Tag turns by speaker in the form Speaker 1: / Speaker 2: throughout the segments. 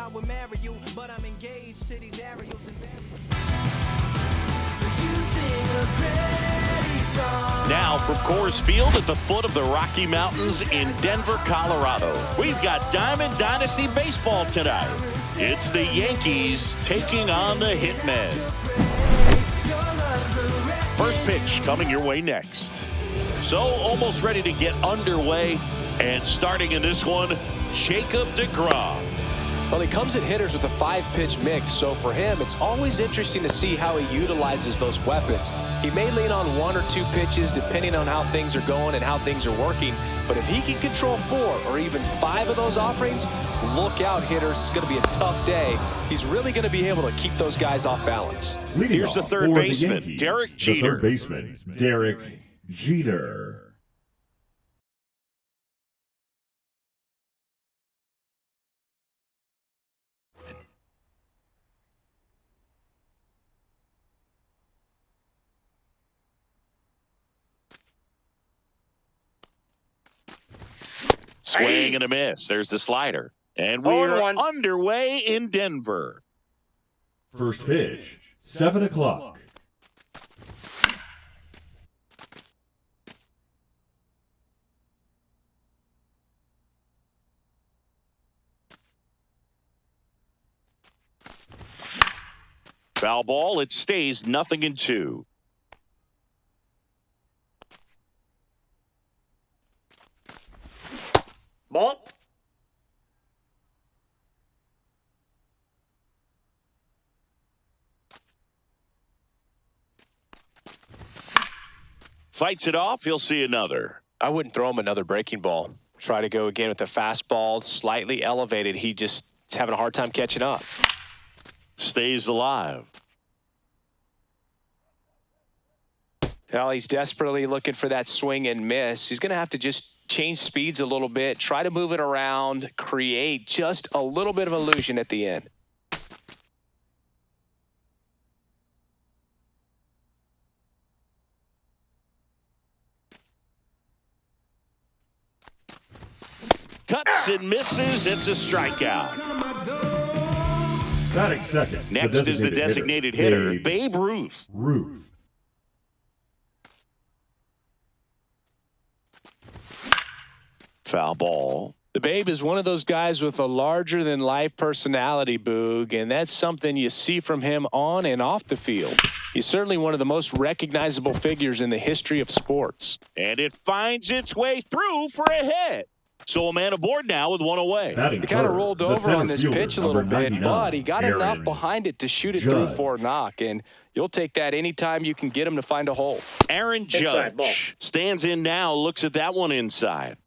Speaker 1: I would marry you, but I'm engaged to these aerials and
Speaker 2: Now from Coors Field at the foot of the Rocky Mountains in Denver, Colorado, we've got Diamond Dynasty Baseball tonight. It's the Yankees taking on the Hitmen. First pitch coming your way next. So almost ready to get underway, and starting in this one, Jacob deGrom.
Speaker 3: Well, he comes at hitters with a 5-pitch mix, so for him, it's always interesting to see how he utilizes those weapons. He may lean on 1 or 2 pitches depending on how things are going and how things are working, but if he can control 4 or even 5 of those offerings, look out, hitters. It's going to be a tough day. He's really going to be able to keep those guys off balance.
Speaker 2: Here's the third baseman, Derek Jeter.
Speaker 4: The third baseman, Derek Jeter.
Speaker 2: Swing and a miss. There's the slider. And we're underway in Denver.
Speaker 4: First pitch, 7 o'clock.
Speaker 2: Foul ball. It stays 0-2.
Speaker 5: Ball.
Speaker 2: Fights it off. He'll see another.
Speaker 3: I wouldn't throw him another breaking ball. Try to go again with the fastball, slightly elevated. He just is having a hard time catching up.
Speaker 2: Stays alive.
Speaker 3: Well, he's desperately looking for that swing and miss. He's going to have to just change speeds a little bit, try to move it around, create just a little bit of illusion at the end.
Speaker 2: Cuts and misses. It's a strikeout.
Speaker 4: Batting second.
Speaker 2: Next is the designated hitter, Babe Ruth. Foul ball.
Speaker 3: The Babe is one of those guys with a larger-than-life personality, Boog, and that's something you see from him on and off the field. He's certainly one of the most recognizable figures in the history of sports.
Speaker 2: And it finds its way through for a hit. So a man aboard now with one away.
Speaker 3: He kind of rolled over on this pitch a little bit, but he got enough behind it to shoot it through for a knock, and you'll take that anytime you can get him to find a hole.
Speaker 2: Aaron Judge stands in now, looks at that one inside.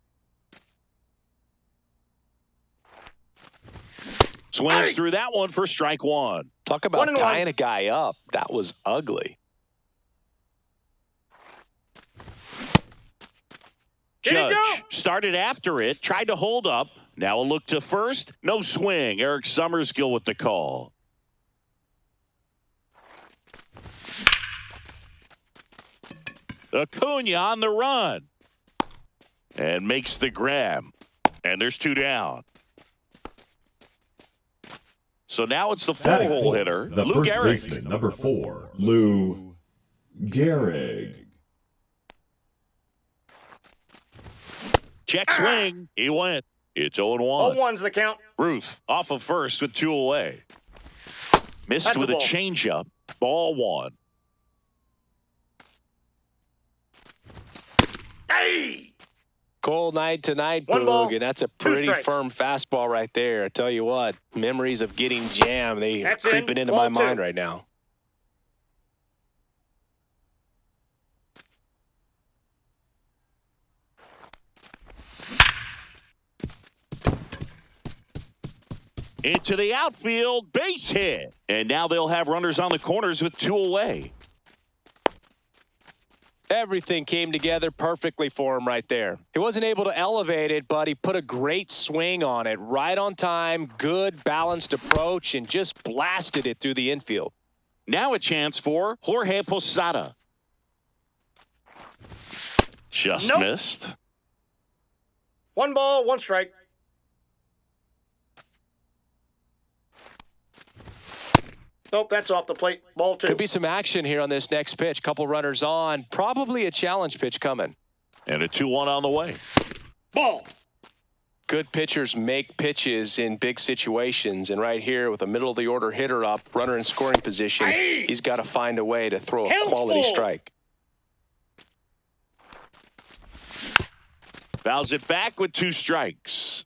Speaker 2: Swings through that one for strike one.
Speaker 3: Talk about tying a guy up. That was ugly.
Speaker 2: Judge started after it, tried to hold up. Now a look to first. No swing. Eric Summerskill with the call. Acuna on the run. And makes the grab. And there's 2 down. So now it's the 4-hole hitter,
Speaker 4: the
Speaker 2: Lou
Speaker 4: first
Speaker 2: Gehrig.
Speaker 4: baseman, number 4, Lou Gehrig.
Speaker 2: Check swing. He went. It's 0-1.
Speaker 5: 0-1's the count.
Speaker 2: Ruth off of first with 2 away. Missed
Speaker 5: That's
Speaker 2: with a
Speaker 5: ball.
Speaker 2: changeup. Ball 1.
Speaker 5: Hey!
Speaker 3: Cold night tonight, Boog, and that's a pretty firm fastball right there. I tell you what, memories of getting jammed, they are creeping into my mind right now.
Speaker 2: Into the outfield, base hit. And now they'll have runners on the corners with 2 away.
Speaker 3: Everything came together perfectly for him right there. He wasn't able to elevate it, but he put a great swing on it. Right on time, good, balanced approach, and just blasted it through the infield.
Speaker 2: Now a chance for Jorge Posada. Just missed.
Speaker 5: 1 ball, 1 strike. Nope, that's off the plate. Ball 2.
Speaker 3: Could be some action here on this next pitch. Couple runners on. Probably a challenge pitch coming.
Speaker 2: And a 2-1 on the way.
Speaker 5: Ball.
Speaker 3: Good pitchers make pitches in big situations, and right here with a middle-of-the-order hitter up, runner in scoring position, he's got to find a way to throw a quality strike.
Speaker 2: Fouls it back with 2 strikes.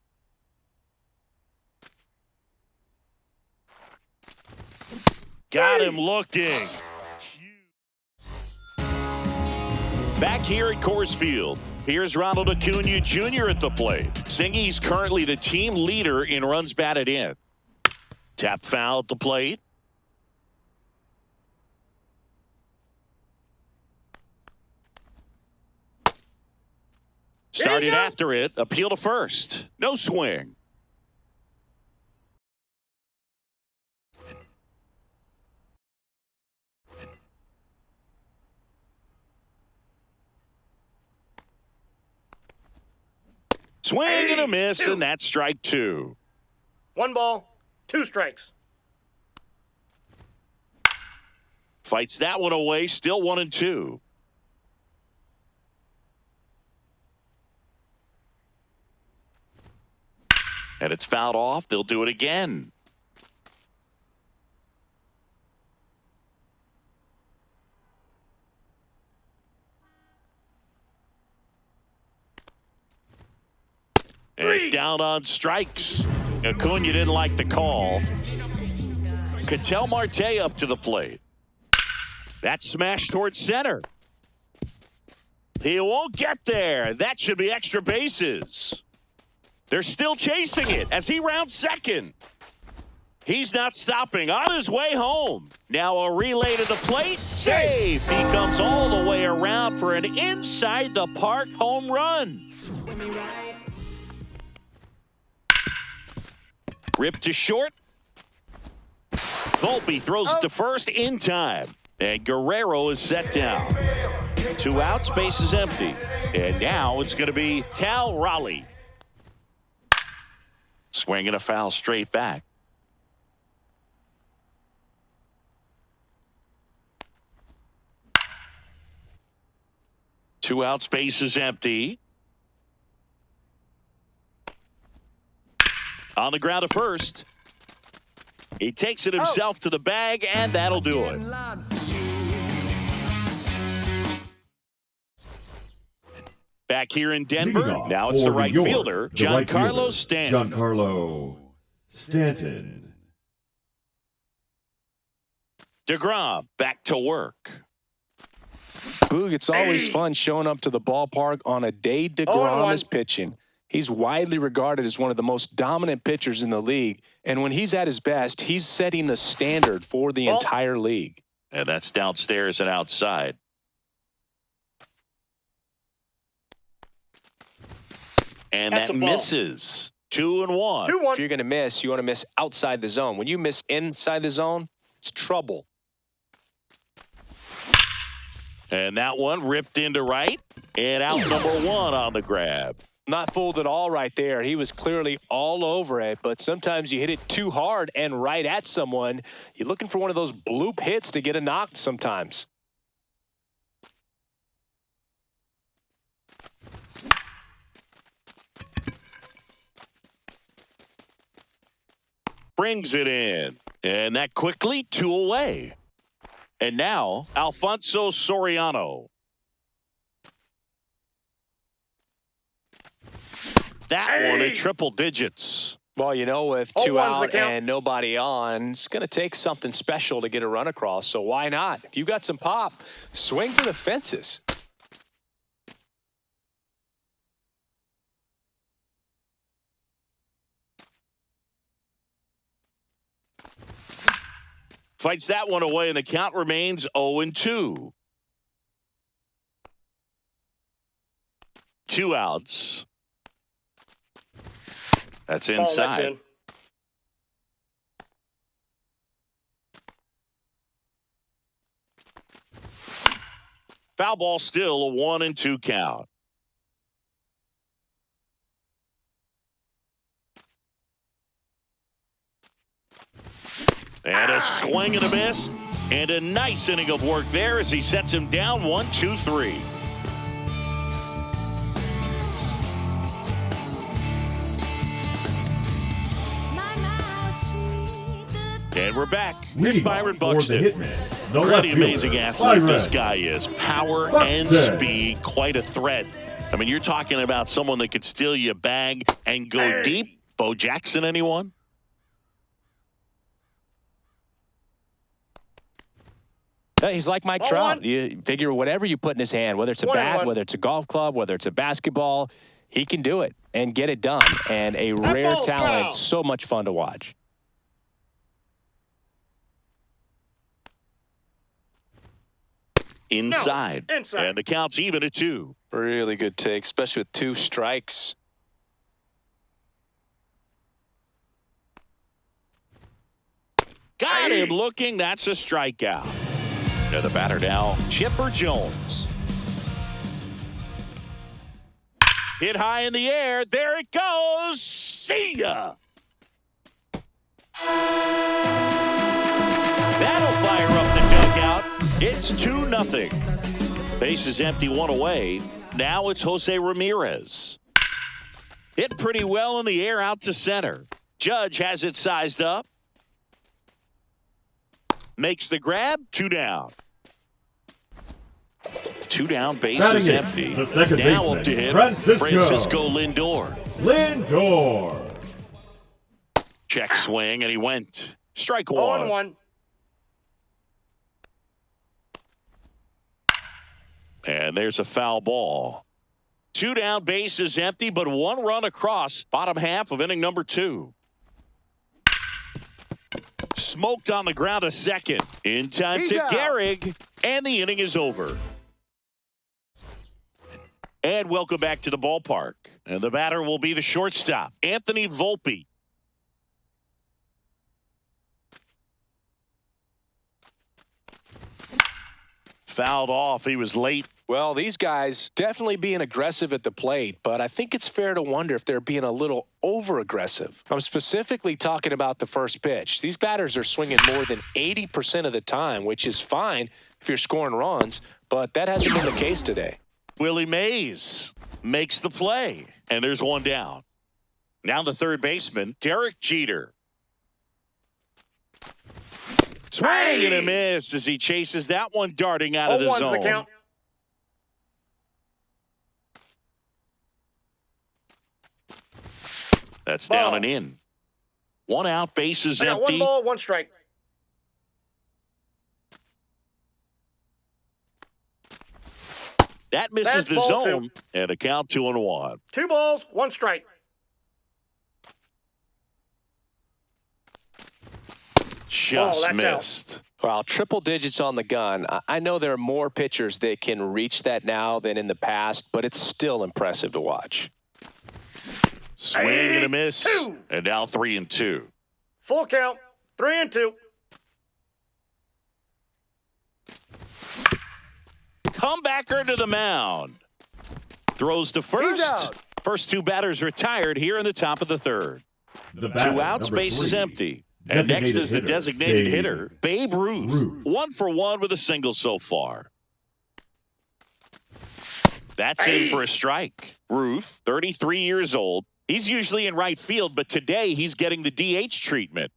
Speaker 2: Got him looking. Back here at Coors Field, here's Ronald Acuna Jr. at the plate. Singy's currently the team leader in runs batted in. Tap foul at the plate. Started after it, appeal to first. No swing. Swing and a miss, and that's strike 2.
Speaker 5: 1 ball, 2 strikes.
Speaker 2: Fights that one away, still 1-2. And it's fouled off. They'll do it again. And down on strikes. Acuna didn't like the call. Ketel Marte up to the plate. That smash towards center. He won't get there. That should be extra bases. They're still chasing it as he rounds second. He's not stopping on his way home. Now a relay to the plate. Safe. He comes all the way around for an inside the park home run. Rip to short. Volpe throws it to first in time. And Guerrero is set down. 2 outs, base is empty. And now it's going to be Cal Raleigh. Swinging a foul straight back. Two outs, base is empty. On the ground at first. He takes it himself to the bag, and that'll do it. Back here in Denver, now it's the right fielder, Giancarlo Stanton.
Speaker 4: Giancarlo Stanton.
Speaker 2: DeGrom back to work.
Speaker 3: Boog, it's always fun showing up to the ballpark on a day DeGrom is pitching. He's widely regarded as one of the most dominant pitchers in the league, and when he's at his best, he's setting the standard for the entire league.
Speaker 2: And that's downstairs and outside. And that misses. 2-1.
Speaker 5: 2-1.
Speaker 3: If you're going to miss, you want to miss outside the zone. When you miss inside the zone, it's trouble.
Speaker 2: And that one ripped into right. And out number 1 on the grab.
Speaker 3: Not fooled at all right there. He was clearly all over it, but sometimes you hit it too hard and right at someone. You're looking for one of those bloop hits to get a knock sometimes.
Speaker 2: Brings it in. And that quickly 2 away. And now Alfonso Soriano. That one in triple digits.
Speaker 3: Well, you know, with 2 out and nobody on, it's going to take something special to get a run across. So why not? If you got some pop, swing for the fences.
Speaker 2: Fights that one away, and the count remains 0-2. 2 outs. That's inside. Foul ball, still a 1-2 count. And a swing and a miss. And a nice inning of work there as he sets him down 1-2-3. And we're back. Here's Byron Buxton. Pretty amazing athlete this guy is. Power and speed, quite a threat. I mean, you're talking about someone that could steal you a bag and go deep. Bo Jackson, anyone?
Speaker 3: He's like Mike Trout. You figure whatever you put in his hand, whether it's a bat, whether it's a golf club, whether it's a basketball, he can do it and get it done. And a rare talent, so much fun to watch.
Speaker 2: Inside. And the count's even at 2.
Speaker 3: Really good take, especially with 2 strikes.
Speaker 2: Got him looking. That's a strikeout. And the batter now, Chipper Jones. Hit high in the air. There it goes. See ya. That'll fire up the dugout. It's 2-0. Base is empty, 1 away. Now it's Jose Ramirez. Hit pretty well in the air out to center. Judge has it sized up. Makes the grab. 2 down. 2 down, base is empty. Now up to him, Francisco Lindor. Check swing, and he went. Strike 1.
Speaker 5: 0-1.
Speaker 2: And there's a foul ball. 2 down, base is empty, but 1 run across. Bottom half of inning number 2. Smoked on the ground a second. In time to Gehrig, and the inning is over. And welcome back to the ballpark. And the batter will be the shortstop, Anthony Volpe. Fouled off. He was late.
Speaker 3: Well, these guys definitely being aggressive at the plate, but I think it's fair to wonder if they're being a little over-aggressive. I'm specifically talking about the first pitch. These batters are swinging more than 80% of the time, which is fine if you're scoring runs, but that hasn't been the case today.
Speaker 2: Willie Mays makes the play, and there's 1 down. Now the third baseman, Derek Jeter. Swing and a miss as he chases that one darting out of the zone.
Speaker 5: The count.
Speaker 2: That's down and in. 1 out, base is empty.
Speaker 5: 1 ball, 1 strike.
Speaker 2: That misses the zone, and a count 2-1.
Speaker 5: 2 balls, 1 strike.
Speaker 2: Just missed.
Speaker 3: Well, triple digits on the gun. I know there are more pitchers that can reach that now than in the past, but it's still impressive to watch.
Speaker 2: Swing and a miss, and now 3-2.
Speaker 5: Full count, 3-2.
Speaker 2: Comebacker to the mound. Throws to first. First 2 batters retired here in the top of the third. 2 outs, base is empty. And next is the designated hitter, Babe Ruth. 1 for 1 with a single so far. That's in for a strike. Ruth, 33 years old. He's usually in right field, but today he's getting the DH treatment.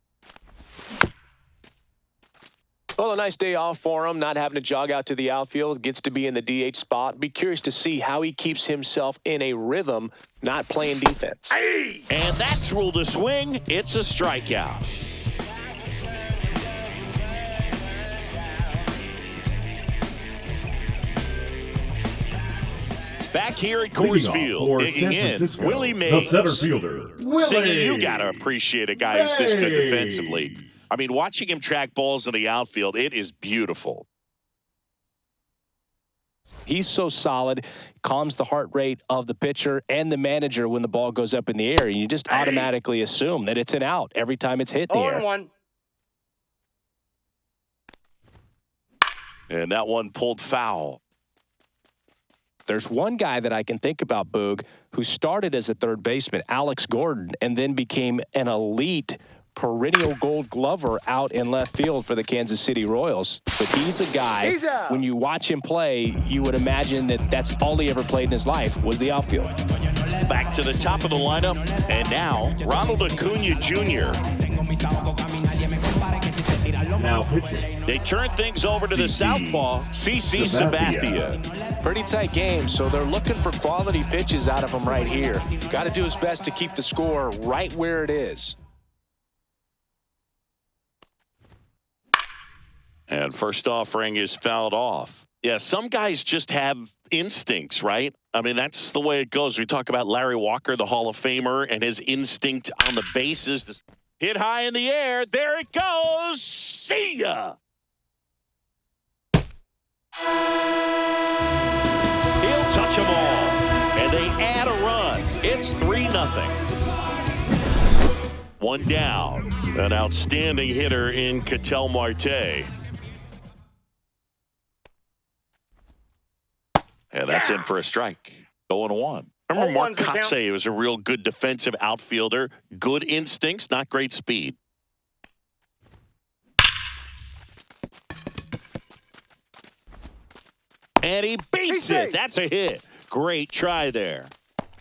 Speaker 3: Well, a nice day off for him, not having to jog out to the outfield, gets to be in the DH spot. Be curious to see how he keeps himself in a rhythm, not playing defense.
Speaker 2: And that's ruled a swing. It's a strikeout. Back here at Coors Field, digging in, Willie Mays.
Speaker 4: The center fielder,
Speaker 2: Willie. You got to appreciate a guy who's this good defensively. I mean, watching him track balls in the outfield, it is beautiful.
Speaker 3: He's so solid, calms the heart rate of the pitcher and the manager when the ball goes up in the air. And you just automatically assume that it's an out every time it's hit in the air.
Speaker 5: 0-1.
Speaker 2: And that one pulled foul.
Speaker 3: There's one guy that I can think about, Boog, who started as a third baseman, Alex Gordon, and then became an elite perennial Gold Glover out in left field for the Kansas City Royals. But he's a guy, when you watch him play, you would imagine that that's all he ever played in his life was the outfield.
Speaker 2: Back to the top of the lineup, and now Ronald Acuna Jr.
Speaker 4: Now pitching.
Speaker 2: They turn things over to the southpaw, CC Sabathia.
Speaker 3: Pretty tight game, so they're looking for quality pitches out of him right here. Got to do his best to keep the score right where it is.
Speaker 2: And first offering is fouled off. Yeah, some guys just have instincts, right? I mean, that's the way it goes. We talk about Larry Walker, the Hall of Famer, and his instinct on the bases. Hit high in the air. There it goes. See ya. He'll touch them all. And they add a run. It's 3-0. One down. An outstanding hitter in Ketel Marte. And that's in for a strike. 0-1. Remember Mark Kotsay was a real good defensive outfielder. Good instincts, not great speed. And he beats it. That's a hit. Great try there.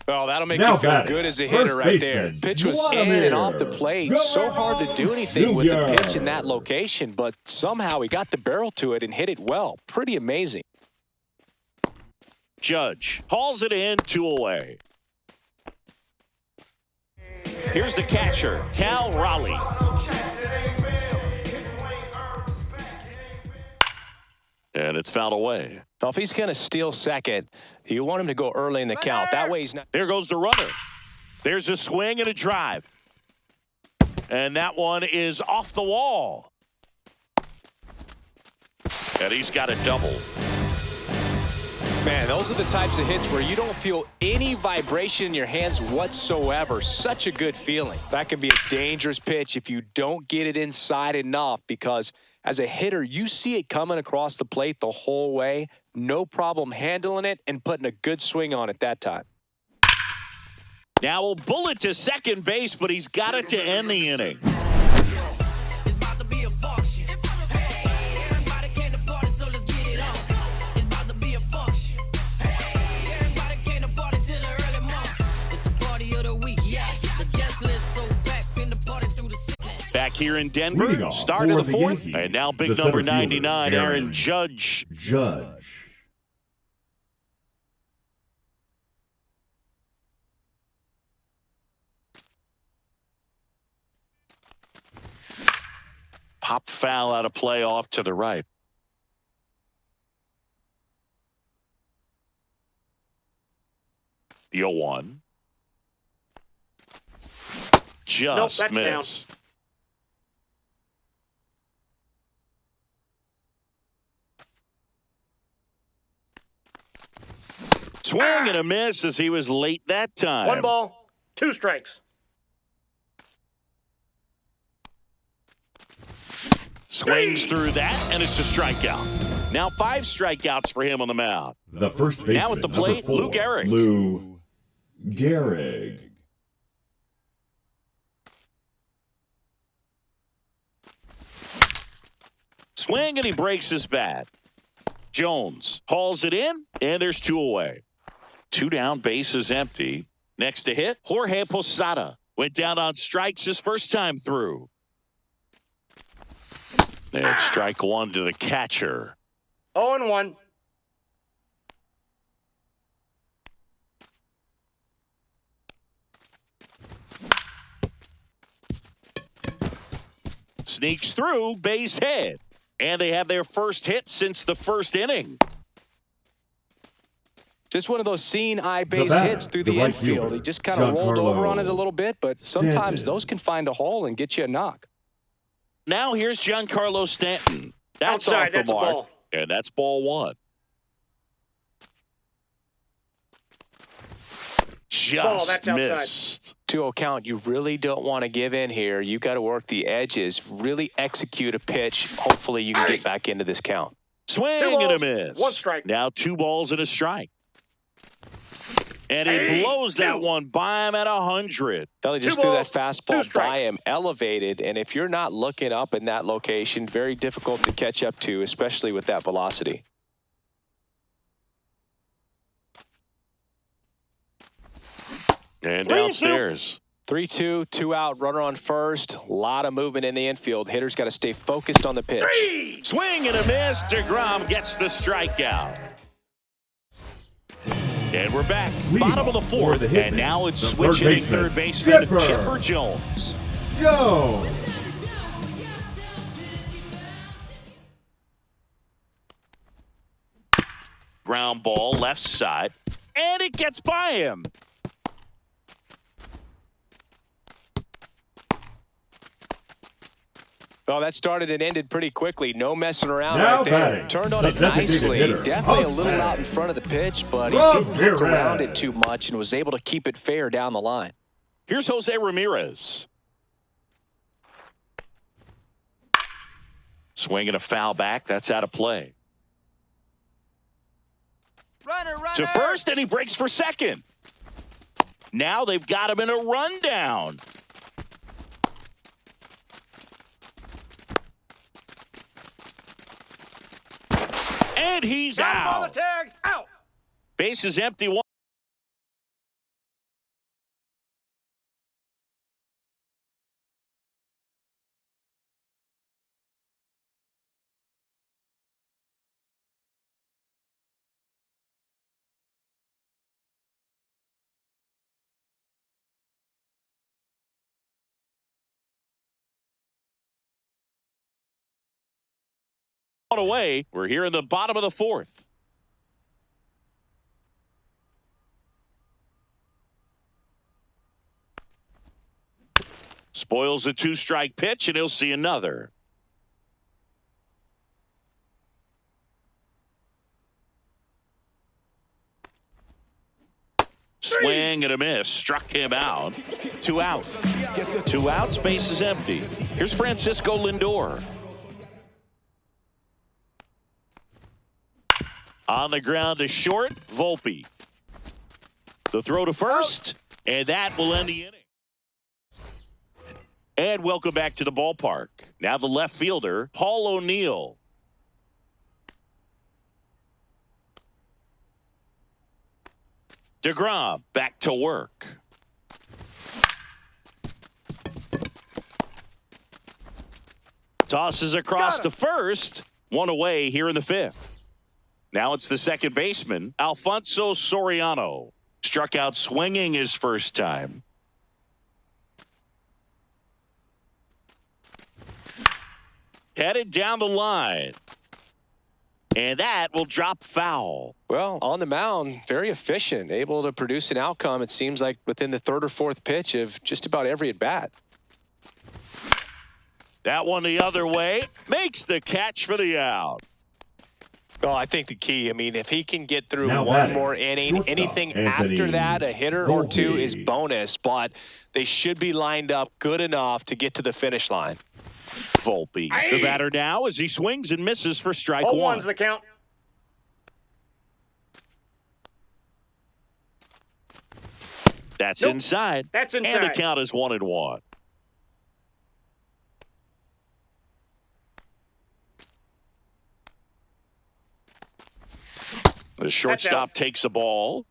Speaker 3: Oh, that'll make you feel good as a hitter right there. Pitch was in and off the plate. So hard to do anything with the pitch in that location, but somehow he got the barrel to it and hit it well. Pretty amazing.
Speaker 2: Judge hauls it in, 2 away. Here's the catcher, Cal Raleigh. And it's fouled away.
Speaker 3: Now, if he's going to steal second, you want him to go early in the count. That way he's not.
Speaker 2: There goes the runner. There's a swing and a drive. And that one is off the wall. And he's got a double.
Speaker 3: Man, those are the types of hits where you don't feel any vibration in your hands whatsoever. Such a good feeling. That can be a dangerous pitch if you don't get it inside enough, because as a hitter, you see it coming across the plate the whole way. No problem handling it and putting a good swing on it that time.
Speaker 2: Now a bullet to second base, but he's got it to end the inning. Back here in Denver, start of the fourth, Yankees, and now big number 99, Aaron Judge. Pop foul out of play off to the right. The 0-1. Just missed. Down. Swing and a miss as he was late that time.
Speaker 5: 1 ball, 2 strikes.
Speaker 2: Swings through that, and it's a strikeout. Now 5 strikeouts for him on the mound.
Speaker 4: The first baseman,
Speaker 2: now at the plate,
Speaker 4: 4,
Speaker 2: Lou Gehrig.
Speaker 4: Lou Gehrig.
Speaker 2: Swing, and he breaks his bat. Jones hauls it in, and there's 2 away. 2 down, bases empty. Next to hit, Jorge Posada. Went down on strikes his first time through. And strike 1 to the catcher.
Speaker 5: 0-1.
Speaker 2: Sneaks through, base hit. And they have their first hit since the first inning.
Speaker 3: Just one of those seeing eye base hits through the infield. He just kind of rolled over on it a little bit, but sometimes those can find a hole and get you a knock.
Speaker 2: Now here's Giancarlo Stanton. That's off the mark. And that's ball 1. Just missed.
Speaker 3: 2-0 count. You really don't want to give in here. You got to work the edges, really execute a pitch. Hopefully you can get back into this count.
Speaker 2: Swing and a miss.
Speaker 5: 1 strike.
Speaker 2: Now 2 balls and a strike. And he blows that one by him at 100.
Speaker 3: He just threw that fastball by him, elevated, and if you're not looking up in that location, very difficult to catch up to, especially with that velocity.
Speaker 2: And downstairs.
Speaker 3: 3-2, 2 out, runner on first. A lot of movement in the infield. Hitters got to stay focused on the pitch.
Speaker 2: Swing and a miss. DeGrom gets the strikeout. And we're back. Bottom of the fourth. And now it's switching third baseman Chipper Jones.
Speaker 4: Jones.
Speaker 2: Ground ball left side. And it gets by him.
Speaker 3: Oh, that started and ended pretty quickly. No messing around
Speaker 4: Now
Speaker 3: right there.
Speaker 4: batting.
Speaker 3: Turned on
Speaker 4: The
Speaker 3: it nicely.
Speaker 4: designated hitter,
Speaker 3: Definitely a little
Speaker 4: Huff
Speaker 3: out in front of the pitch, but he
Speaker 4: Rob
Speaker 3: didn't hook
Speaker 4: Perez.
Speaker 3: around it too much and was able to keep it fair down the line.
Speaker 2: Here's Jose Ramirez. Swinging a foul back. That's out of play.
Speaker 1: Runner.
Speaker 2: To first, and he breaks for second. Now they've got him in a rundown. And he's out.
Speaker 5: Out.
Speaker 2: Base is empty. One. Away. We're here in the bottom of the fourth. Spoils the 2-strike pitch, and he'll see another. Swing and a miss. Struck him out. 2 out. 2 outs. Base is empty. Here's Francisco Lindor. On the ground to short, Volpe. The throw to first, and that will end the inning. And welcome back to the ballpark. Now the left fielder, Paul O'Neill. DeGrom back to work. Tosses across to first. 1 away here in the 5th. Now it's the second baseman, Alfonso Soriano. Struck out swinging his first time. Headed down the line. And that will drop foul.
Speaker 3: Well, on the mound, very efficient, able to produce an outcome, it seems like, within the 3rd or 4th pitch of just about every at-bat.
Speaker 2: That one the other way. Makes the catch for the out.
Speaker 3: Well, I think the key, I mean, if he can get through
Speaker 4: Now
Speaker 3: one
Speaker 4: batting,
Speaker 3: more inning,
Speaker 4: shortstop,
Speaker 3: anything
Speaker 4: Anthony
Speaker 3: after that, a hitter or two is
Speaker 4: Volpe.
Speaker 3: bonus, but they should be lined up good enough to get to the finish line.
Speaker 2: Volpe. The batter now as he swings and misses for strike
Speaker 5: 0-1's
Speaker 2: one.
Speaker 5: the count.
Speaker 2: That's
Speaker 5: Nope.
Speaker 2: inside.
Speaker 5: That's
Speaker 2: And the
Speaker 5: inside.
Speaker 2: count is 1-1. The shortstop takes the ball.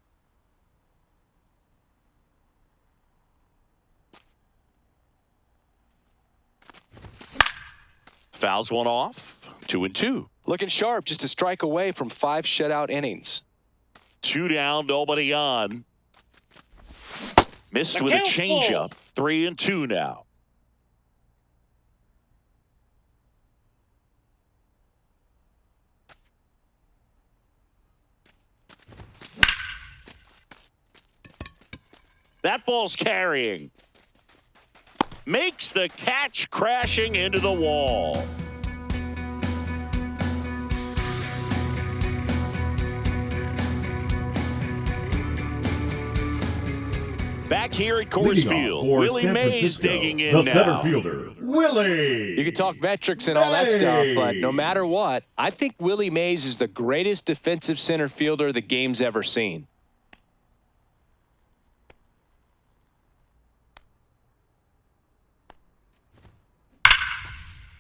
Speaker 2: Fouls one off. 2-2.
Speaker 3: Looking sharp, just a strike away from 5 shutout innings.
Speaker 2: 2 down, nobody on. Missed
Speaker 5: The
Speaker 2: with a
Speaker 5: count's
Speaker 2: changeup. 3-2 now. That ball's carrying. Makes the catch, crashing into the wall. Back here at Coors
Speaker 4: Leading off
Speaker 2: Field,
Speaker 4: for
Speaker 2: Willie
Speaker 4: San
Speaker 2: Mays
Speaker 4: Francisco,
Speaker 2: digging in
Speaker 4: the
Speaker 2: now.
Speaker 4: center fielder, Willie.
Speaker 3: You can talk metrics and all that stuff, but no matter what, I think Willie Mays is the greatest defensive center fielder the game's ever seen.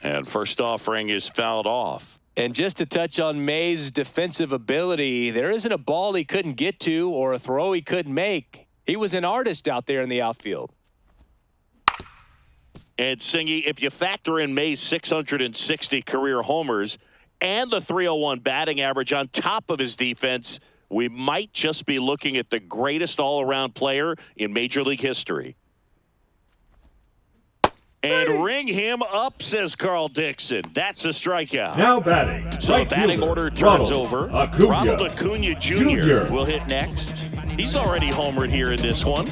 Speaker 2: And first offering is fouled off.
Speaker 3: And just to touch on May's defensive ability, there isn't a ball he couldn't get to or a throw he couldn't make. He was an artist out there in the outfield.
Speaker 2: And Singy, if you factor in May's 660 career homers and the 301 batting average on top of his defense, we might just be looking at the greatest all-around player in Major League history. And ring him up, says Carl Dixon. That's a strikeout.
Speaker 4: Now batting.
Speaker 2: So the batting
Speaker 4: fielder,
Speaker 2: order turns
Speaker 4: Ronald
Speaker 2: over.
Speaker 4: Acuna.
Speaker 2: Ronald Acuna Jr. will hit next. He's already homered here in this one.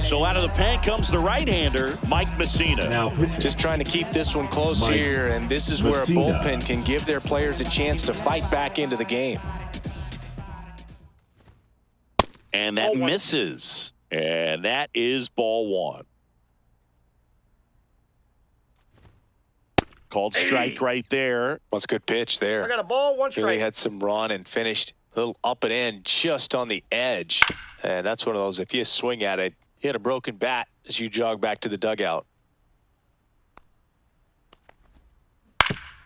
Speaker 2: So out of the pen comes the right-hander, Mike Messina.
Speaker 4: Now
Speaker 3: Just trying to keep this one close
Speaker 4: Mike
Speaker 3: here, and this is
Speaker 4: Messina.
Speaker 3: where a bullpen can give their players a chance to fight back into the game.
Speaker 2: And that misses. And that is ball one. Called strike right there.
Speaker 3: That's a good pitch there.
Speaker 5: I got a ball, one
Speaker 3: Really
Speaker 5: strike.
Speaker 3: had some run and finished a little up and in just on the edge. And that's one of those, if you swing at it, you had a broken bat as you jog back to the dugout.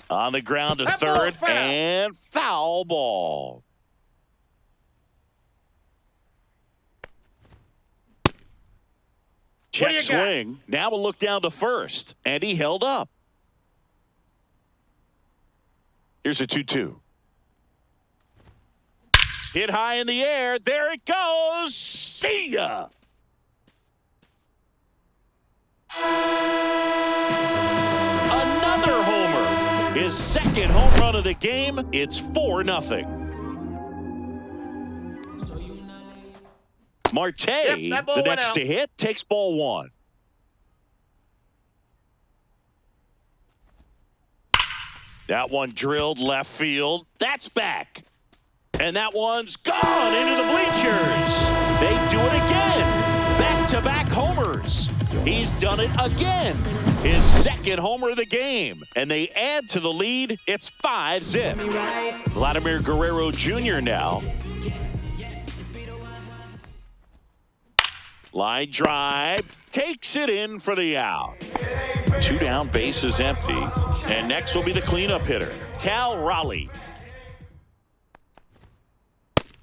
Speaker 2: On the ground to
Speaker 5: That
Speaker 2: third,
Speaker 5: ball's foul.
Speaker 2: and foul ball.
Speaker 5: What do
Speaker 2: Check
Speaker 5: you got?
Speaker 2: swing. Now we'll look down to first, and he held up. Here's a 2-2. Hit high in the air. There it goes. See ya. Another homer. His second home run of the game. It's 4-0. Marte,
Speaker 5: that ball
Speaker 2: the
Speaker 5: went
Speaker 2: next
Speaker 5: out.
Speaker 2: to hit, takes ball one. That one drilled left field. That's back. And that one's gone into the bleachers. They do it again. Back-to-back homers. He's done it again. His second homer of the game. And they add to the lead. It's 5-zip. Vladimir Guerrero Jr. now. Line drive. Takes it in for the out. 2 down, base is empty. And next will be the cleanup hitter, Cal Raleigh.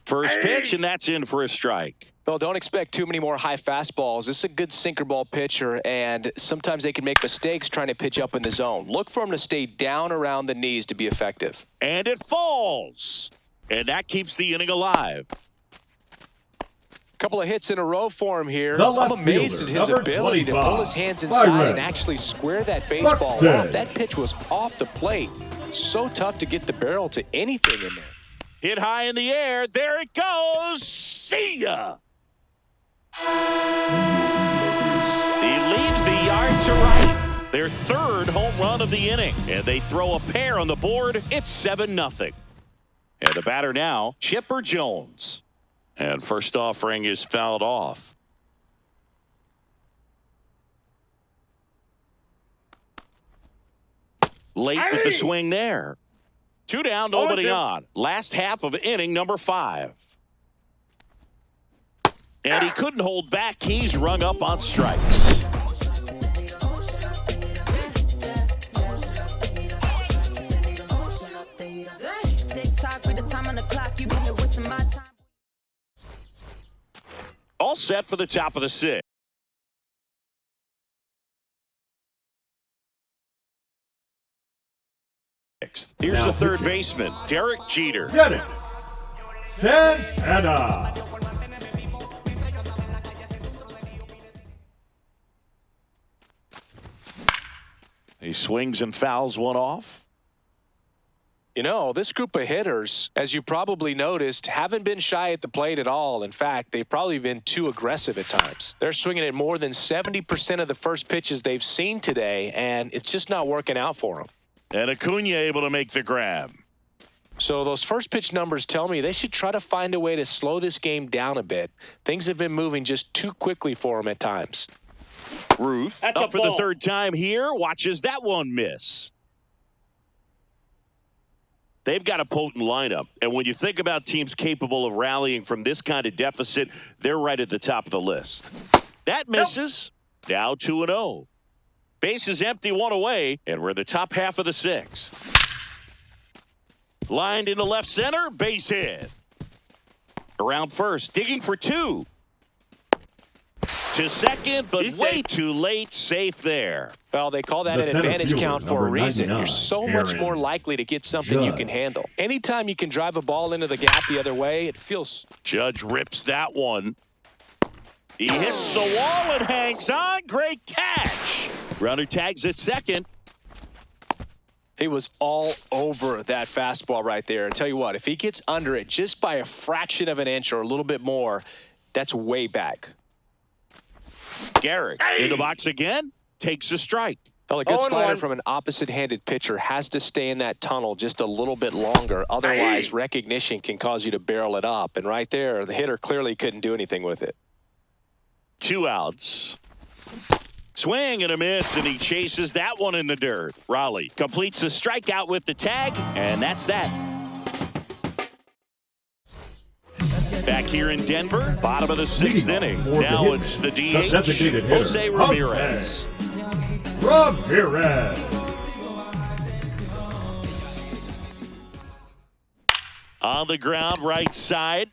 Speaker 2: First pitch, and that's in for a strike.
Speaker 3: Well, don't expect too many more high fastballs. This is a good sinker ball pitcher, and sometimes they can make mistakes trying to pitch up in the zone. Look for him to stay down around the knees to be effective.
Speaker 2: And it falls. And that keeps the inning alive.
Speaker 3: Couple of hits in a row for him here.
Speaker 4: The
Speaker 3: I'm
Speaker 4: left
Speaker 3: amazed at
Speaker 4: fielder,
Speaker 3: his
Speaker 4: number
Speaker 3: ability to
Speaker 4: 25,
Speaker 3: pull his hands inside
Speaker 4: Byron.
Speaker 3: and actually square that baseball
Speaker 4: Buxton.
Speaker 3: off. That pitch was off the plate. So tough to get the barrel to anything in there.
Speaker 2: Hit high in the air. There it goes. See ya. He leaves the yard to right. Their third home run of the inning. And they throw a pair on the board. It's 7-0. And the batter now, Chipper Jones. And first offering is fouled off. Late with the swing there. 2 down, nobody
Speaker 5: 0-2.
Speaker 2: on. Last half of inning number 5. And he couldn't hold back. He's rung up on strikes.
Speaker 6: Tick-tock with the time on the clock. You've been here wasting my time.
Speaker 2: All set for the top of the 6th. Here's
Speaker 4: Now
Speaker 2: the third
Speaker 4: pitching.
Speaker 2: baseman, Derek Jeter.
Speaker 4: Dennis Santana.
Speaker 2: He swings and fouls one off.
Speaker 3: You know, this group of hitters, as you probably noticed, haven't been shy at the plate at all. In fact, they've probably been too aggressive at times. They're swinging at more than 70% of the first pitches they've seen today, and it's just not working out for them.
Speaker 2: And Acuna able to make the grab.
Speaker 3: So those first pitch numbers tell me they should try to find a way to slow this game down a bit. Things have been moving just too quickly for them at times.
Speaker 2: Ruth
Speaker 5: That's
Speaker 2: up
Speaker 5: a
Speaker 2: for the
Speaker 5: ball.
Speaker 2: third time here. Watches that one miss. They've got a potent lineup. And when you think about teams capable of rallying from this kind of deficit, they're right at the top of the list. That misses. Now 2-0. Base is empty, one away, and we're in the top half of the sixth. Lined into left center, base hit. Around first, digging for two. To second, but way too late, safe there.
Speaker 3: Well, they call that an advantage count for a reason. You're so much more likely to get something you can handle. Anytime you can drive a ball into the gap the other way, it feels...
Speaker 2: Judge rips that one. He hits the wall and hangs on. Great catch. Runner tags at second.
Speaker 3: He was all over that fastball right there. And tell you what, if he gets under it just by a fraction of an inch or a little bit more, that's way back.
Speaker 2: Garrett in the box again, takes a strike.
Speaker 3: Well, a good slider from an opposite-handed pitcher has to stay in that tunnel just a little bit longer. Otherwise, recognition can cause you to barrel it up. And right there, the hitter clearly couldn't do anything with it.
Speaker 2: 2 outs. Swing and a miss, and he chases that one in the dirt. Raleigh completes the strikeout with the tag, and that's that. Back here in Denver, bottom of the 6th inning. Now it's the DH, Jose Ramirez. On the ground, right side.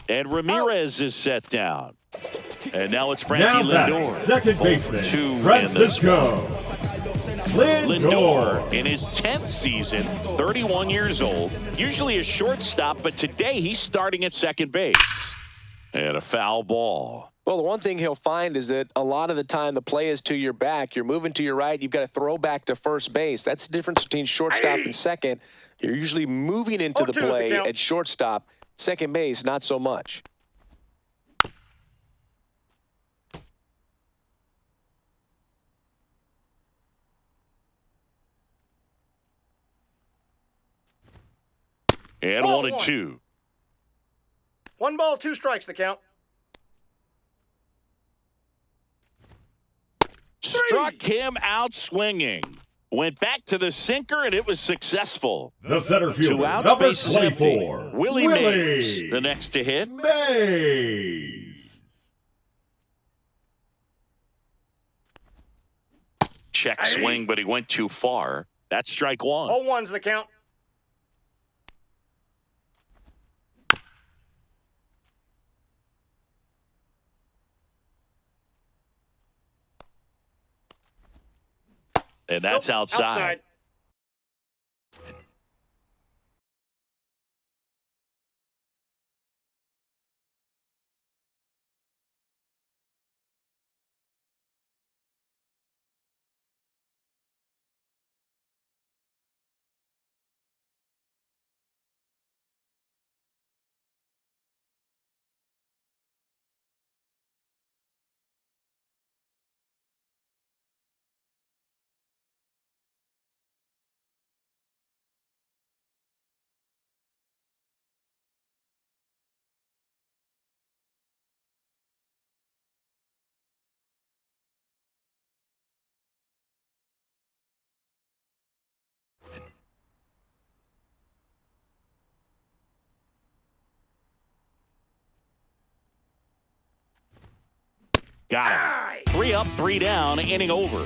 Speaker 2: And Ramirez is set down. And now it's Frankie Lindor.
Speaker 4: Second baseman,
Speaker 2: 2
Speaker 4: Francisco
Speaker 2: Lindor in his 10th season, 31 years old, usually a shortstop, but today he's starting at second base. And a foul ball.
Speaker 3: Well, the one thing he'll find is that a lot of the time the play is to your back. You're moving to your right. You've got to throw back to first base. That's the difference between shortstop and second. You're usually moving into the play at shortstop. Second base, not so much.
Speaker 2: And 1-2.
Speaker 5: 1 ball, 2 strikes, the count.
Speaker 2: Struck him out swinging. Went back to the sinker, and it was successful.
Speaker 4: The center fielder,
Speaker 2: 2 outs,
Speaker 4: number
Speaker 2: base is empty.
Speaker 4: 24,
Speaker 2: Willie Mays, the next to hit.
Speaker 4: Mays.
Speaker 2: Check swing, but he went too far. That's strike 1.
Speaker 5: 0-1's the count.
Speaker 2: And that's outside. Got it. 3 up, 3 down, inning over.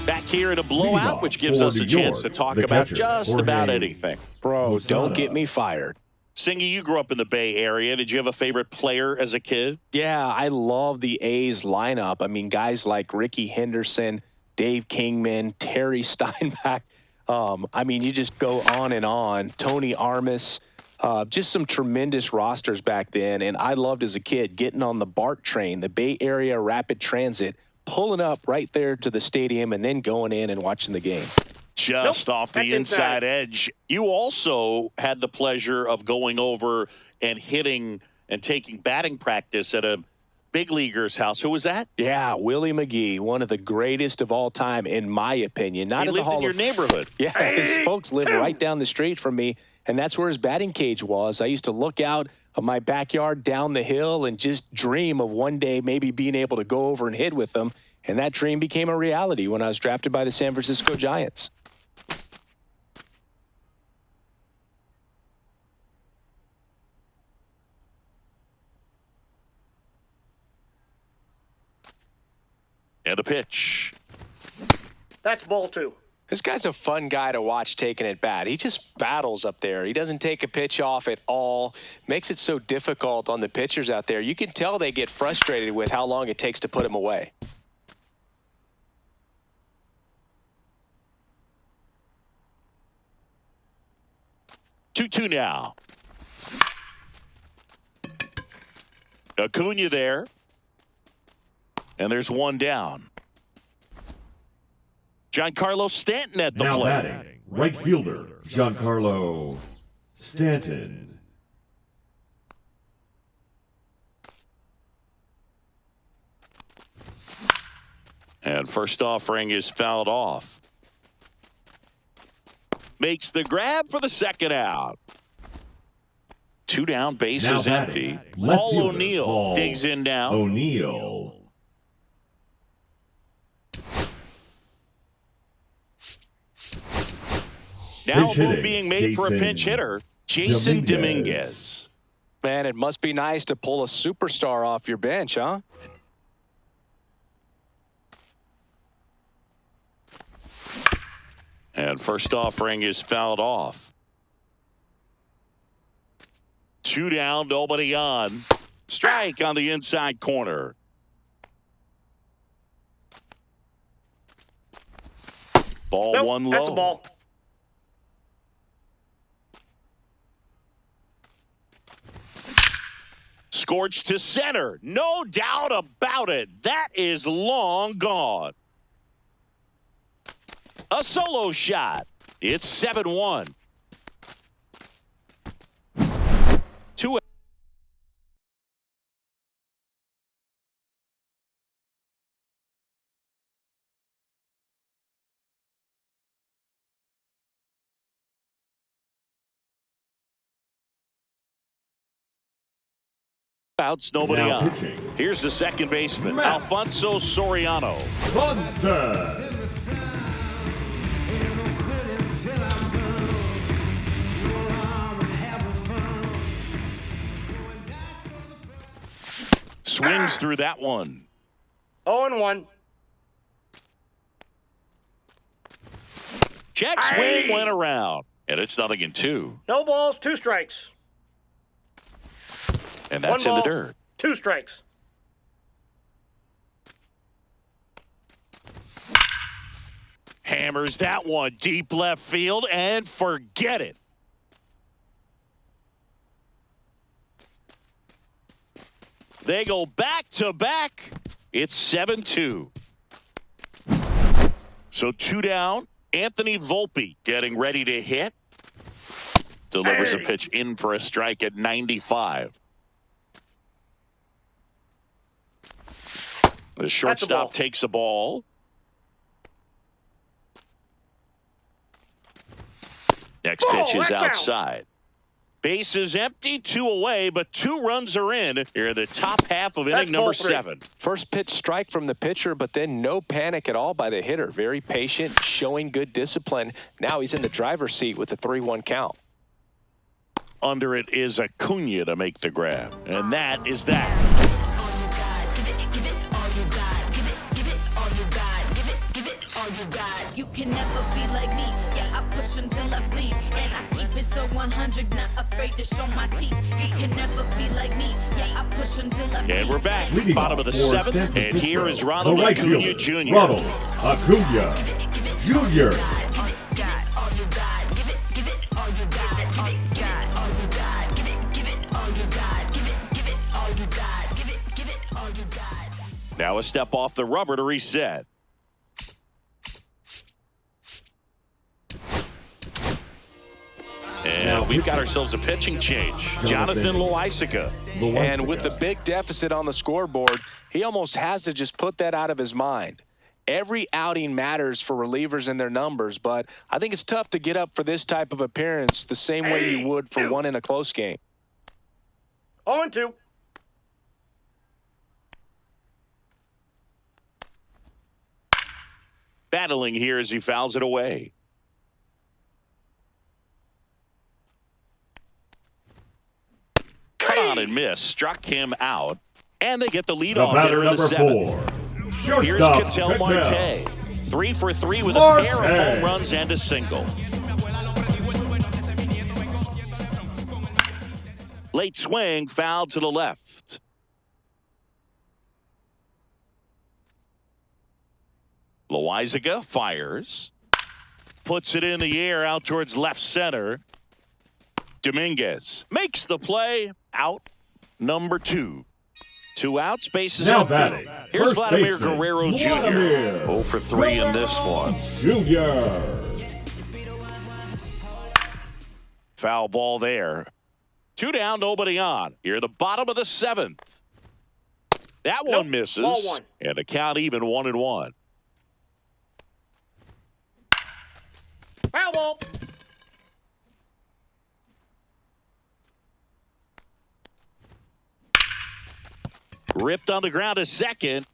Speaker 2: Back here in a blowout, which gives us a chance to talk about just about anything.
Speaker 3: Bro, don't get me fired.
Speaker 2: Singy, you grew up in the Bay Area. Did you have a favorite player as a kid?
Speaker 3: Yeah, I love the A's lineup. I mean, guys like Ricky Henderson, Dave Kingman, Terry Steinbach. I mean, you just go on and on. Tony Armas, just some tremendous rosters back then. And I loved as a kid getting on the BART train, the Bay Area Rapid Transit, pulling up right there to the stadium and then going in and watching the game.
Speaker 2: Just off the inside edge. You also had the pleasure of going over and hitting and taking batting practice at a big leaguer's house. Who was that?
Speaker 3: Yeah, Willie McGee, one of the greatest of all time, in my opinion. Not in the Hall
Speaker 2: in your neighborhood.
Speaker 3: Yeah, his folks lived right down the street from me, and that's where his batting cage was. I used to look out of my backyard down the hill and just dream of one day maybe being able to go over and hit with them, and that dream became a reality when I was drafted by the San Francisco Giants.
Speaker 2: And a pitch.
Speaker 5: That's ball 2.
Speaker 3: This guy's a fun guy to watch taking at bat. He just battles up there. He doesn't take a pitch off at all. Makes it so difficult on the pitchers out there. You can tell they get frustrated with how long it takes to put him away.
Speaker 2: Two now. Acuna there. And there's one down. Giancarlo Stanton at the
Speaker 4: Now
Speaker 2: plate.
Speaker 4: batting, right fielder, Giancarlo Stanton.
Speaker 2: And first offering is fouled off. Makes the grab for the second out. 2 down, base
Speaker 4: Now
Speaker 2: is
Speaker 4: batting,
Speaker 2: empty.
Speaker 4: left
Speaker 2: Paul
Speaker 4: fielder,
Speaker 2: O'Neill
Speaker 4: Paul
Speaker 2: digs in now.
Speaker 4: O'Neill.
Speaker 2: Now a
Speaker 4: Pinch
Speaker 2: move
Speaker 4: hitting,
Speaker 2: being made for a pinch
Speaker 4: Jason
Speaker 2: hitter, Jason
Speaker 4: Dominguez.
Speaker 2: Dominguez.
Speaker 3: Man, it must be nice to pull a superstar off your bench, huh?
Speaker 2: And first offering is fouled off. 2 down, nobody on. Strike on the inside corner. Ball
Speaker 5: Nope,
Speaker 2: one low.
Speaker 5: that's a ball.
Speaker 2: Scorched to center. No doubt about it. That is long gone. A solo shot. It's 7-1. 2. Outs, nobody
Speaker 4: Now
Speaker 2: on.
Speaker 4: pitching.
Speaker 2: Here's the second baseman,
Speaker 4: Matt.
Speaker 2: Alfonso Soriano.
Speaker 4: Bunter.
Speaker 2: Swings through that one.
Speaker 5: 0-1.
Speaker 2: Check swing went around. And it's 0-2.
Speaker 5: No balls, 2 strikes.
Speaker 2: And that's
Speaker 5: One
Speaker 2: in the
Speaker 5: ball,
Speaker 2: dirt.
Speaker 5: 2 strikes.
Speaker 2: Hammers that one deep left field and forget it. They go back to back. It's 7-2. So 2 down. Anthony Volpe getting ready to hit. Delivers a pitch in for a strike at 95. The shortstop takes a ball. Next pitch is outside. Base is empty, 2 away, but 2 runs are in. Here in the top half of inning number 7.
Speaker 3: First pitch strike from the pitcher, but then no panic at all by the hitter. Very patient, showing good discipline. Now he's in the driver's seat with a 3-1 count.
Speaker 2: Under it is Acuna to make the grab. And that is that.
Speaker 6: You can never be like me. Yeah, I push until I bleed. And I keep it so 100, not afraid to show my teeth. You can never be like me. Yeah, I push until I bleed.
Speaker 2: And we're back.
Speaker 4: Leading
Speaker 2: Bottom
Speaker 4: off
Speaker 2: of the
Speaker 4: for
Speaker 2: 7th.
Speaker 4: San
Speaker 2: And
Speaker 4: Francisco,
Speaker 2: here is
Speaker 4: the
Speaker 2: Ronald
Speaker 4: right
Speaker 2: Acuna
Speaker 4: fielder,
Speaker 2: Jr.
Speaker 4: Ronald Acuna Jr.
Speaker 2: Now a step off the rubber to reset. And we've got ourselves a pitching change. Jonathan Loaisiga.
Speaker 3: And with the big deficit on the scoreboard, he almost has to just put that out of his mind. Every outing matters for relievers and their numbers, but I think it's tough to get up for this type of appearance the same way you would for one in a close game.
Speaker 5: 0-2.
Speaker 2: Battling here as he fouls it away. Cut on and miss. Struck him out. And they get the lead
Speaker 4: The
Speaker 2: off
Speaker 4: batter
Speaker 2: hitter in the
Speaker 4: number
Speaker 2: 7th.
Speaker 4: 4,
Speaker 2: Here's
Speaker 4: Shortstop,
Speaker 2: Ketel
Speaker 4: Ketel.
Speaker 2: Marte. 3 for 3 with a
Speaker 4: Marte.
Speaker 2: pair of home runs and a single. Late swing, foul to the left. Loizaga fires. Puts it in the air out towards left center. Dominguez makes the play. Out number 2. 2 outs, bases
Speaker 4: Now
Speaker 2: empty.
Speaker 4: batting.
Speaker 2: Here's
Speaker 4: First
Speaker 2: Vladimir
Speaker 4: baseman,
Speaker 2: Guerrero Jr.
Speaker 4: Vladimir
Speaker 2: 0 for 3 in this one.
Speaker 4: Jr.
Speaker 2: Foul ball there. 2 down, nobody on. Here, the bottom of the 7th. That one misses.
Speaker 5: Ball 1.
Speaker 2: And the count even 1-1.
Speaker 5: Foul ball.
Speaker 2: Ripped on the ground to second.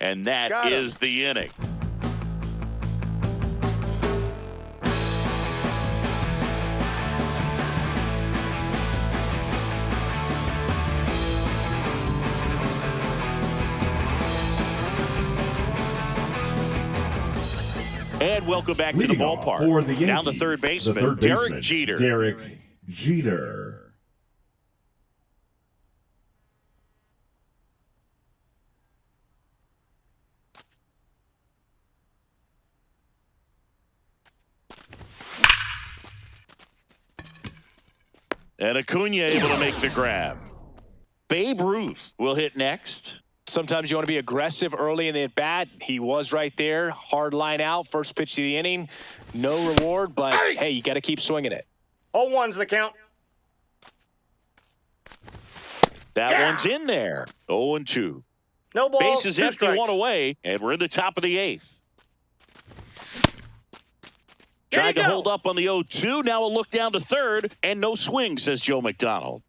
Speaker 2: And that
Speaker 5: Got him.
Speaker 2: is the inning. And welcome back to the
Speaker 4: Leading off
Speaker 2: ballpark.
Speaker 4: for the Yankees,
Speaker 2: Down the third
Speaker 4: the
Speaker 2: baseman,
Speaker 4: third
Speaker 2: Derek
Speaker 4: baseman,
Speaker 2: Jeter.
Speaker 4: Derek Jeter.
Speaker 2: And Acuna able to make the grab. Babe Ruth will hit next.
Speaker 3: Sometimes you want to be aggressive early in the at-bat. He was right there. Hard line out. First pitch of the inning. No reward, but hey, you got to keep swinging it.
Speaker 5: 0-1's the count.
Speaker 2: That one's in there. 0-2.
Speaker 5: No ball.
Speaker 2: Base is
Speaker 5: 2
Speaker 2: empty,
Speaker 5: strikes.
Speaker 2: 1 away, and we're in the top of the 8th.
Speaker 5: There
Speaker 2: Tried
Speaker 5: you
Speaker 2: to
Speaker 5: go.
Speaker 2: hold up on the 0-2. Now a look down to third, and no swing, says Joe McDonald.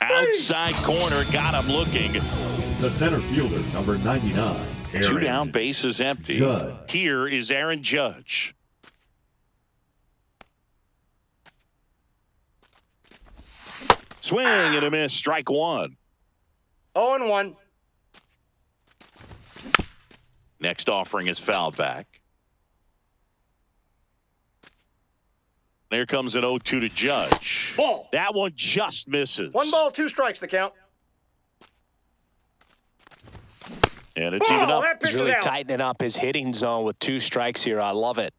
Speaker 2: Outside corner, got him looking.
Speaker 4: The center fielder, number 99.
Speaker 2: 2
Speaker 4: Aaron
Speaker 2: down, base is empty.
Speaker 4: Judge.
Speaker 2: Here is Aaron Judge. Swing and a miss, strike 1.
Speaker 5: 0-1.
Speaker 2: Next offering is fouled back. There comes an 0-2 to Judge.
Speaker 5: Ball.
Speaker 2: That one just misses.
Speaker 5: 1 ball, 2 strikes the count.
Speaker 2: And it's
Speaker 5: Ball.
Speaker 2: even up.
Speaker 5: That pitch
Speaker 3: He's
Speaker 5: is
Speaker 3: really
Speaker 5: out.
Speaker 3: tightening up his hitting zone with 2 strikes here. I love it.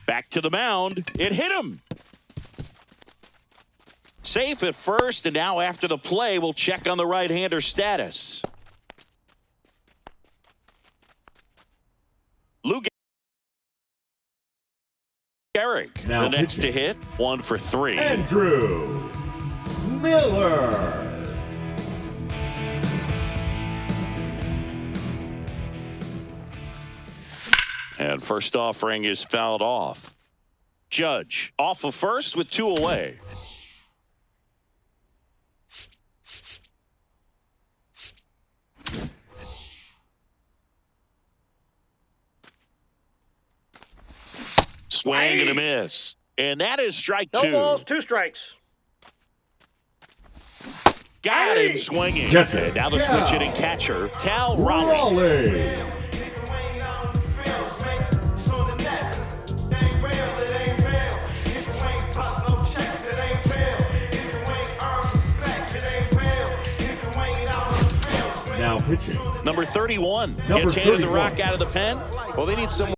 Speaker 2: Back to the mound. It hit him. Safe at first, and now after the play, we'll check on the right-hander status. Lou Gehrig,
Speaker 4: Now
Speaker 2: the next to
Speaker 4: pitching.
Speaker 2: hit, 1 for 3.
Speaker 4: Andrew Miller.
Speaker 2: And first offering is fouled off. Judge off of first with 2 away. Swing and a miss. And that is strike
Speaker 5: No
Speaker 2: 2.
Speaker 5: balls, 2 strikes.
Speaker 2: Got him swinging.
Speaker 4: Catcher,
Speaker 2: And now the
Speaker 4: Cal.
Speaker 2: switch hitting catcher, Cal Raleigh.
Speaker 4: Raleigh. Now pitching.
Speaker 2: Number 31
Speaker 4: Number
Speaker 2: gets handed the
Speaker 4: 31.
Speaker 2: rock out of the pen.
Speaker 3: Well, they need someone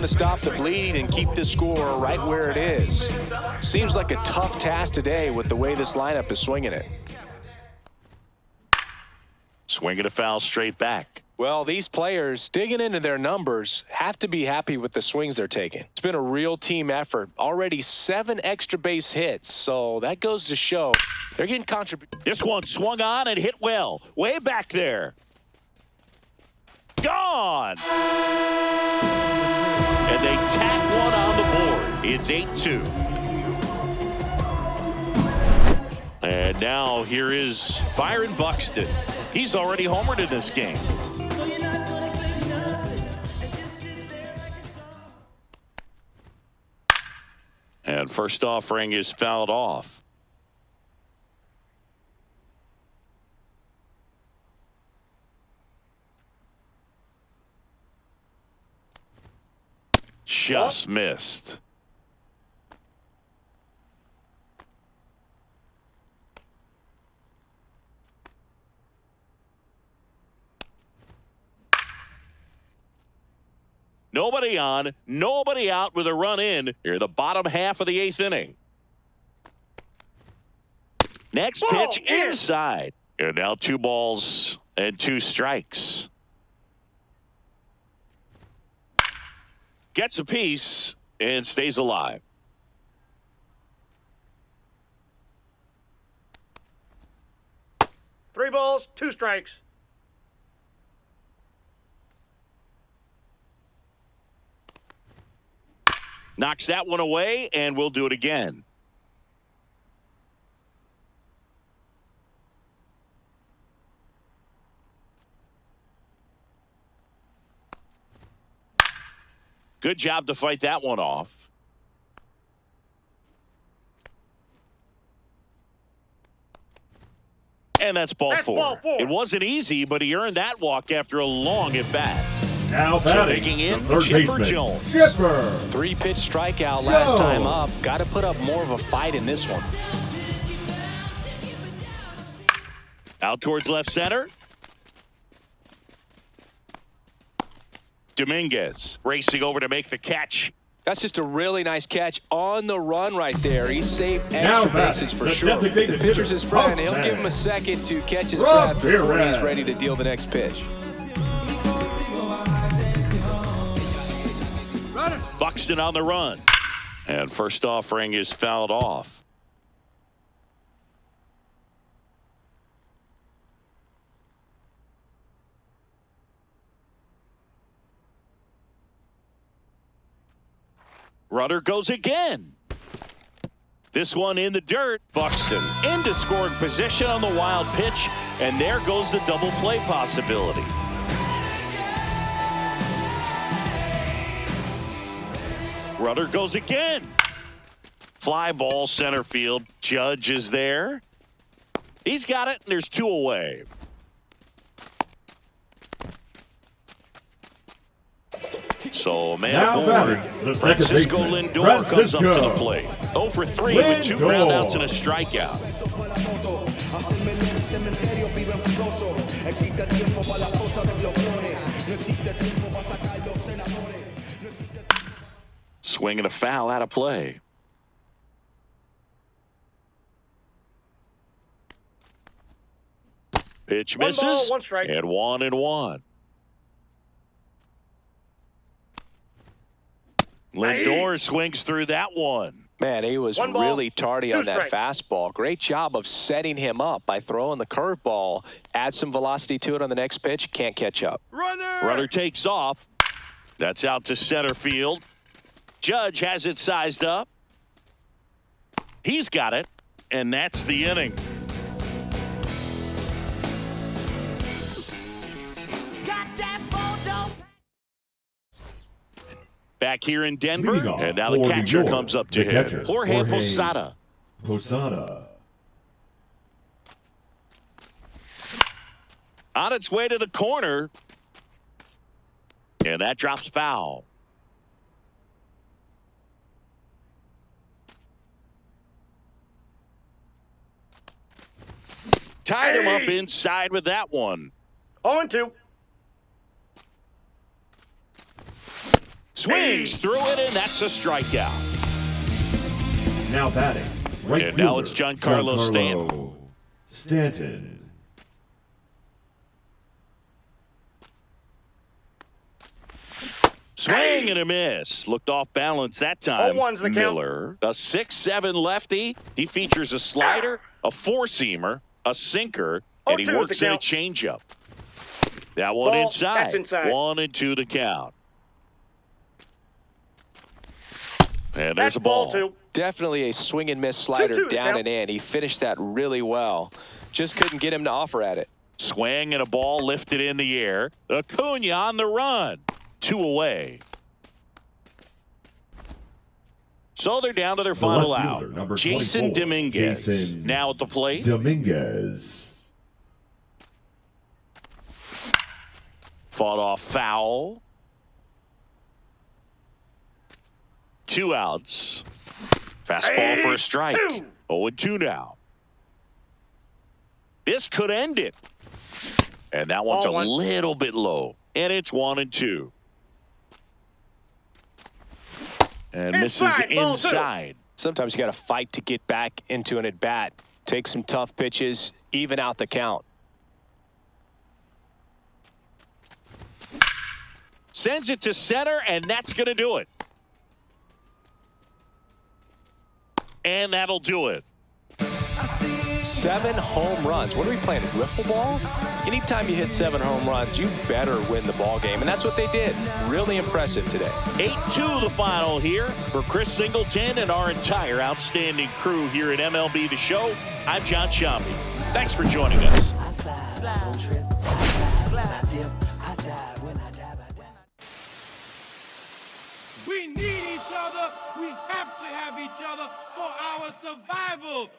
Speaker 3: to stop the bleeding and keep the score right where it is. Seems like a tough task today with the way this lineup is swinging it.
Speaker 2: Swinging a foul straight back.
Speaker 3: Well, these players digging into their numbers have to be happy with the swings they're taking. It's been a real team effort. Already 7 extra base hits, so that goes to show they're getting contributions.
Speaker 2: This one swung on and hit well. Way back there. Gone. And they tack one on the board. It's 8-2. And now here is Byron Buxton. He's already homered in this game. And first offering is fouled off. Just missed. Nobody on, nobody out with a run in here, the bottom half of the 8th inning. Next pitch inside. And now 2 balls and 2 strikes. Gets a piece and stays alive.
Speaker 5: Three balls, 2 strikes.
Speaker 2: Knocks that one away, and we'll do it again. Good job to fight that one off. And that's ball 4. It wasn't easy, but he earned that walk after a long at-bat.
Speaker 4: Now batting,
Speaker 2: taking in
Speaker 4: the third
Speaker 2: Chipper
Speaker 4: baseman,
Speaker 2: Jones.
Speaker 4: Chipper.
Speaker 3: 3-pitch strikeout last time up. Got to put up more of a fight in this one.
Speaker 2: Out towards left center. Dominguez racing over to make the catch.
Speaker 3: That's just a really nice catch on the run right there. He saved extra bases for sure. The pitcher's his friend. He'll give him a second to catch his breath before he's ready to deal the next pitch.
Speaker 2: Buxton on the run. And first offering is fouled off. Runner goes again. This one in the dirt. Buxton into scoring position on the wild pitch. And there goes the double play possibility. Runner goes again. Fly ball center field. Judge is there. He's got it, and there's 2 away. So a man aboard. Francisco Lindor comes up to the plate. 0 for 3 with 2 groundouts and a strikeout. Swing and a foul out of play. Pitch misses.
Speaker 5: 1 ball, 1 strike.
Speaker 2: And 1-1. Lindor swings through that one.
Speaker 3: Man, he was really tardy on that fastball. Great job of setting him up by throwing the curveball. Add some velocity to it on the next pitch. Can't catch up.
Speaker 2: Runner takes off. That's out to center field. Judge has it sized up. He's got it, and that's the inning. Back here in Denver, and now the catcher comes up to him. Jorge Posada. On its way to the corner, and that drops foul. Tied him up inside with that one.
Speaker 5: 0-2.
Speaker 2: Swings through it, and that's a strikeout.
Speaker 4: Now batting, right
Speaker 2: and now it's Giancarlo
Speaker 4: Stanton.
Speaker 2: Swing and a miss. Looked off balance that time.
Speaker 5: 0-1's the count.
Speaker 2: Miller, a 6'7" lefty. He features a slider, a four-seamer, a sinker, and he works in a changeup. That one inside. 1-2 the count. And there's
Speaker 5: That's
Speaker 2: a ball.
Speaker 5: 2.
Speaker 3: Definitely a swing and miss slider
Speaker 5: 2-2
Speaker 3: down
Speaker 5: now.
Speaker 3: and in. He finished that really well. Just couldn't get him to offer at it.
Speaker 2: Swing and a ball lifted in the air. Acuna on the run. 2 away. So they're down to their final
Speaker 4: left
Speaker 2: out.
Speaker 4: fielder, number
Speaker 2: Jason
Speaker 4: 24,
Speaker 2: Dominguez
Speaker 4: Jason
Speaker 2: now at the plate.
Speaker 4: Dominguez.
Speaker 2: Fought off foul. 2 outs. Fastball for a strike. 0-2 now. This could end it. And that one's a little bit low. And it's 1-2. And misses inside.
Speaker 3: Sometimes you got to fight to get back into an at-bat. Take some tough pitches, even out the count.
Speaker 2: Sends it to center, and that's going to do it. And that'll do it.
Speaker 3: 7 home runs. What are we playing, wiffle ball? Anytime you hit 7 home runs, you better win the ball game. And that's what they did. Really impressive today.
Speaker 2: 8-2 the final here for Chris Singleton and our entire outstanding crew here at MLB The Show. I'm John Shambi. Thanks for joining us.
Speaker 7: We need each other. We have to have each other for our survival.